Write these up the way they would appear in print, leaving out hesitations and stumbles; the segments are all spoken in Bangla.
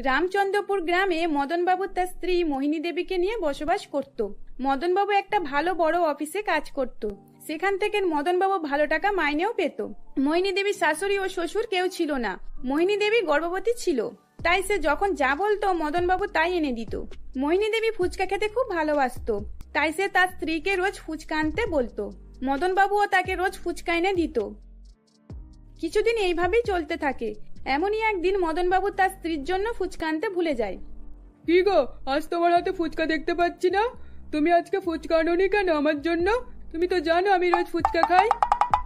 রামচন্দ্রপুর গ্রামে মদনবাবু তার স্ত্রী মোহিনী দেবীকে নিয়ে বসবাস করত। মদনবাবু একটা ভালো বড় অফিসে কাজ করত। সেখান থেকে মদনবাবু ভালো টাকা মাইনেও পেত। মোহিনী দেবীর শাশুড়ি ও শ্বশুর কেউ ছিল না। মোহিনী দেবী গর্ভবতী ছিল, তাই সে যখন যা বলতো মদনবাবু তাই এনে দিত। মোহিনী দেবী ফুচকা খেতে খুব ভালোবাসতো, তাই সে তার স্ত্রীকে রোজ ফুচকা আনতে বলতো। মদনবাবুও তাকে রোজ ফুচকা এনে দিত। কিছুদিন এইভাবেই চলতে থাকে। এমনই একদিন মদনবাবু তার স্ত্রীর জন্য ফুচকা আনতে ভুলে যায়। কি গো, আজ তোমার হাতে ফুচকা দেখতে পাচ্ছি না। তুমি আজকে ফুচকা আনোনি কেন আমার জন্য? তুমি তো জানো আমি রোজ ফুচকা খাই।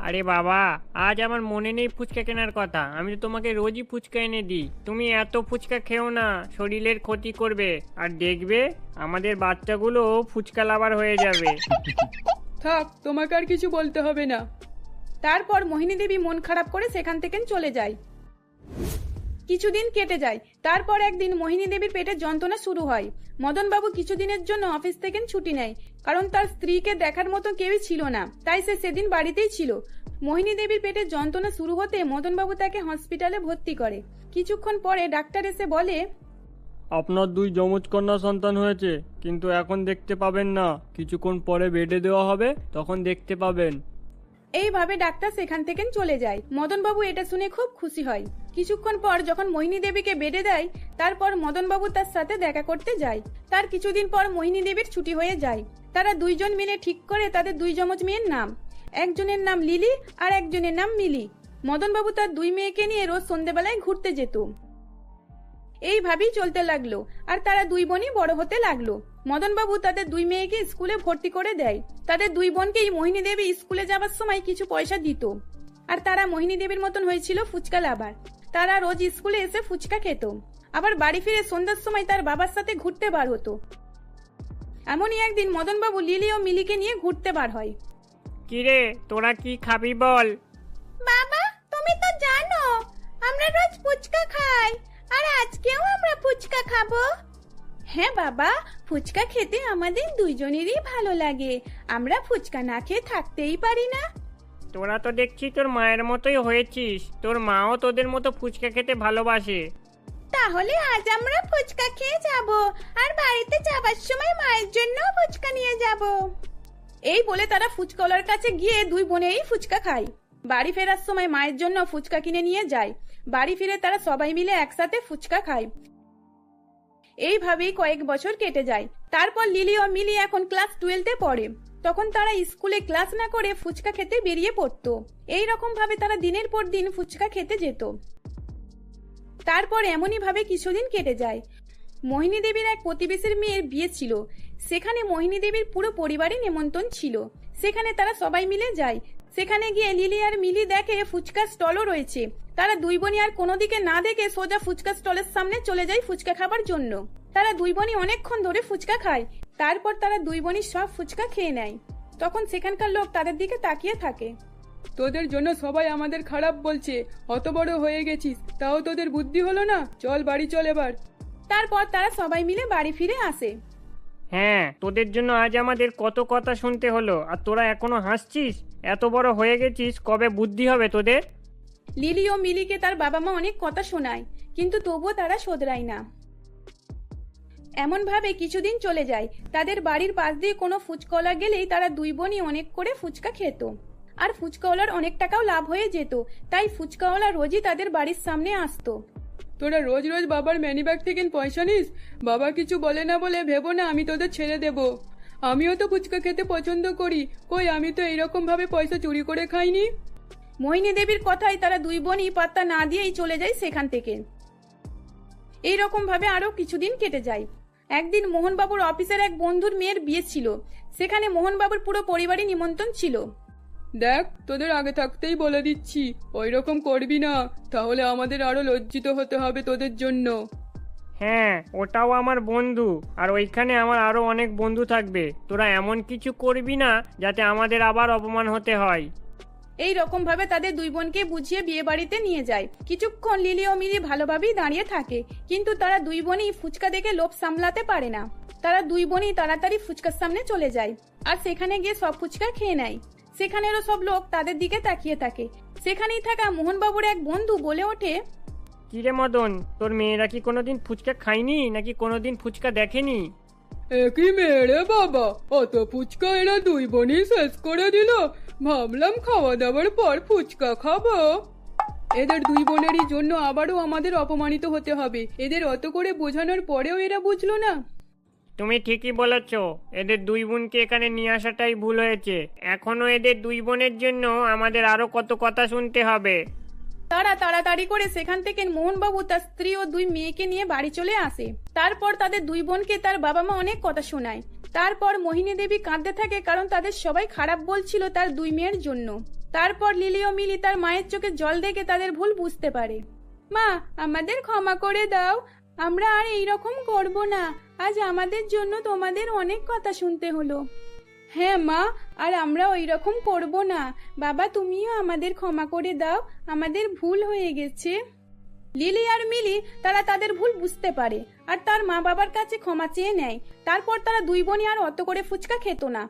আরে বাবা, আজ আমার মনে নেই ফুচকা কেনার কথা। আমি তো তোমাকে রোজই ফুচকা এনে দিই। তুমি এত ফুচকা খেও না, শরীরের ক্ষতি করবে। আর দেখবে আমাদের বাচ্চাগুলো ফুচকা লাভার হয়ে যাবে। থাক, তোমাকে আর কিছু বলতে হবে না। তারপর মোহিনী দেবী মন খারাপ করে সেখান থেকে চলে যায়। কিছুদিন কেটে যায়। তারপর একদিন মোহিনী দেবীর পেটে যন্ত্রণা শুরু হয়। মদনবাবু কিছুদিনের জন্য অফিস থেকে ছুটি নেয়, কারণ তার স্ত্রীকে দেখার মতো কেউই ছিল না, তাই সে সেদিন বাড়িতেই ছিল। মোহিনী দেবীর পেটে যন্ত্রণা শুরু হতে মদনবাবু তাকে হসপিটালে ভর্তি করে। কিছুক্ষণ পরে ডাক্তার এসে বলে, আপনার 2 যমজ কন্যা সন্তান হয়েছে, কিন্তু এখন দেখতে পাবেন না। কিছুক্ষণ পরে বেডে দেওয়া হবে, তখন দেখতে পাবেন। এইভাবে ডাক্তার সেখান থেকে চলে যায়। মদনবাবু এটা শুনে খুব খুশি হয়। কিছুক্ষণ পর যখন মোহিনী দেবীকে বেডে দেয়, তারপর মদনবাবু তার সাথে দেখা করতে যায়। তার কিছুদিন পর মোহিনী দেবীর ছুটি হয়ে যায়। তারা দুইজন মিলে ঠিক করে তাদের 2 যমজ মেয়ের নাম। একজনের নাম লিলি আর একজনের নাম মিলি। মদনবাবু তার 2 মেয়েকে নিয়ে রোজ সন্ধ্যেবেলায় ঘুরতে যেত। এইভাবেই চলতে লাগলো, আর তারা 2 বোনই বড় হতে লাগলো। মদনবাবু তাদের 2 মেয়েকে স্কুলে ভর্তি করে দেয়। তাদের 2 বোনকেই মোহিনী দেবী স্কুলে যাবার সময় কিছু পয়সা দিত। আর তারা মোহিনী দেবীর মতন হয়েছিল ফুচকা লাভার। তারা রোজ স্কুলে এসে ফুচকা খেত, আবার বাড়ি ফিরে সন্ধ্যার সময় তার বাবার সাথে ঘুরতে বার হতো। এমনই একদিন মদনবাবু লিলি ও মিলিকে নিয়ে ঘুরতে বার হয়। কিরে, তোরা কি খাবি বল? বাবা, তুমি তো জানো আমরা রোজ ফুচকা খাই, আর আজকেও আমরা ফুচকা খাবো। হ্যাঁ বাবা, ফুচকা খেতে আমাদের 2 জনেরই ভালো লাগে। আমরা ফুচকা না খেয়ে থাকতেই পারি না। তোরা তো দেখছি তোর মায়ের মতোই হয়েছিস। তোর মাও তোদের মতো ফুচকা খেতে ভালোবাসে। তাহলে আজ আমরা ফুচকা খেয়ে যাব, আর বাড়িতে যাবার সময় মায়ের জন্য ফুচকা নিয়ে যাব। এই বলে তারা ফুচকাওয়ালার কাছে গিয়ে 2 বোনেরই ফুচকা খায়। বাড়ি ফেরার সময় মায়ের জন্য ফুচকা কিনে নিয়ে যায়। বাড়ি ফিরে তারা সবাই মিলে একসাথে ফুচকা খায়। এইভাবেই কয়েক বছর কেটে যায়। তারপর লিলি ও মিলি এখন ক্লাস 12-এ পড়ে। তখন তারা স্কুলে ক্লাস না করে ফুচকা খেতে বেরিয়ে পড়তো। এই রকম ভাবে তারা দিনের পর দিন ফুচকা খেতে যেত। তারপর এমনই ভাবে কিছুদিন কেটে যায়। মোহিনী দেবীর এক প্রতিবেশীর মেয়ের বিয়ে ছিল। সেখানে মোহিনী দেবীর পুরো পরিবারই নিমন্ত্রণ ছিল। সেখানে তারা সবাই মিলে যায়। সেখানে গিয়ে লিলি আর মিলি দেখে ফুচকা স্টলও রয়েছে। তারা 2 বোনই আর কোনো দিকে না দেখে সোজা ফুচকা স্টলের সামনে চলে যায় ফুচকা খাবার জন্য। তারা 2 বোনই অনেকক্ষণ ধরে ফুচকা খায়। তারপর তারা 2 বোনই সব ফুচকা খেয়ে নেয়। তখন সেখানকার লোক তাদের দিকে তাকিয়ে থাকে। তোদের জন্য সবাই আমাদের খারাপ বলছে। অত বড় হয়ে গেছিস, তাও তোদের বুদ্ধি হলো না। চল বাড়ি চল এবার। তারপর তারা সবাই মিলে বাড়ি ফিরে আসে। হ্যাঁ, তোদের জন্য আজ আমাদের কত কথা শুনতে হলো, আর তোরা এখনো হাসছিস। এত বড় হয়ে গেছিস, কবে বুদ্ধি হবে তোদের? লিলি ও মিলিকে তার বাবা মা অনেক কথা শোনায়, কিন্তু তবুও তারা শোধরায় না। এমন ভাবে কিছুদিন চলে যায়। তাদের বাড়ির পাশ দিয়ে কোনো ফুচকাওয়ালা গেলেই তারা 2 বোনই অনেক করে ফুচকা খেত। আর ফুচকাওয়ালার অনেক টাকাও লাভ হয়ে যেত, তাই ফুচকাওয়ালা রোজই তাদের বাড়ির সামনে আসতো। তোরা রোজ রোজ বাবার ম্যানি ব্যাগ থেকে পয়সা নিস। বাবা কিছু বলে না বলে ভেবো না আমি তোদের ছেড়ে দেব। আমিও তো ফুচকা খেতে পছন্দ করি। কই, আমি তো এইরকম ভাবে পয়সা চুরি করে খাইনি। মোহিনী দেবীর কথায় তারা 2 বোনই পাত্তা না দিয়েই চলে যায় সেখান থেকে। এইরকম ভাবে আরো কিছুদিন কেটে যায়। একদিন মোহনবাবুর অফিসের এক বন্ধুর মেয়ের বিয়ে ছিল। সেখানে মোহনবাবুর পুরো পরিবারই নিমন্ত্রণ ছিল। দেখ, তোদের আগে থাকতেই বলে দিচ্ছি, ওই রকম করবি না, তাহলে আমাদের আরো লজ্জিত হতে হবে তোদের জন্য। হ্যাঁ, ওটাও আমার বন্ধু, আর ওইখানে আমার আরো অনেক বন্ধু থাকবে। তোরা এমন কিছু করবি না যাতে আমাদের আবার অপমান হতে হয়। এই রকম ভাবে তাদের 2 বোনকে বুঝিয়ে বিয়ে বাড়িতে নিয়ে যায়। কিছুক্ষণ লিলি ও মিলি ভালোভাবেই দাঁড়িয়ে থাকে, কিন্তু তারা 2 বোনই ফুচকা দেখে লোভ সামলাতে পারে না। তারা 2 বোনই তাড়াতাড়ি ফুচকার সামনে চলে যায়, আর সেখানে গিয়ে সব ফুচকা খেয়ে নেয়। সেখানেরও সব লোক তাদের দিকে তাকিয়ে থাকে। সেখানেই থাকা মোহনবাবুর এক বন্ধু বলে ওঠে, কিরে মদন, তোর মেয়েরা কি কোনোদিন ফুচকা খায়নি নাকি কোনোদিন ফুচকা দেখেনি? একই মেরে বাবা, অত ফুচকা এরা দুই বোনই শেষ করে দিল। ভাবলাম খাওয়া দাওয়ার পর ফুচকা খাবো। এদের দুই বোনেরই জন্য আবারও আমাদের অপমানিত হতে হবে। এদের অত করে বোঝানোর পরেও এরা বুঝলো না। তুমি ঠিকই বলেছ, এদের দুই বোনকে এখানে নিয়ে আসাটাই ভুল হয়েছে। এখনো এদের দুই বোনের জন্য আমাদের আরো কত কথা শুনতে হবে। তারা তাড়াতাড়ি করে সেখান থেকে মোহনবাবু তার স্ত্রী ও দুই মেয়েকে নিয়ে বাড়ি চলে আসে। তারপর তাদের দুই বোনকে তার বাবা মা অনেক কথা শোনায়। তারপর মোহিনী দেবী কাঁদতে থাকে, কারণ তাদের সবাই খারাপ বলছিল তার দুই মেয়ের জন্য। তারপর লিলি ও মিলি তার মায়ের চোখে জল দেখে তাদের ভুল বুঝতে পারে। মা, আমাদের ক্ষমা করে দাও, আমরা আর এইরকম করব না। আজ আমাদের জন্য তোমাদের অনেক কথা শুনতে হলো। হ্যাঁ মা, আর আমরা ওই রকম করবো না। বাবা, তুমিও আমাদের ক্ষমা করে দাও, আমাদের ভুল হয়ে গেছে। লিলি আর মিলি তারা তাদের ভুল বুঝতে পারে আর তার মা বাবার কাছে ক্ষমা চেয়ে নেয়। তারপর তারা দুই বোনই আর অত করে ফুচকা খেত না।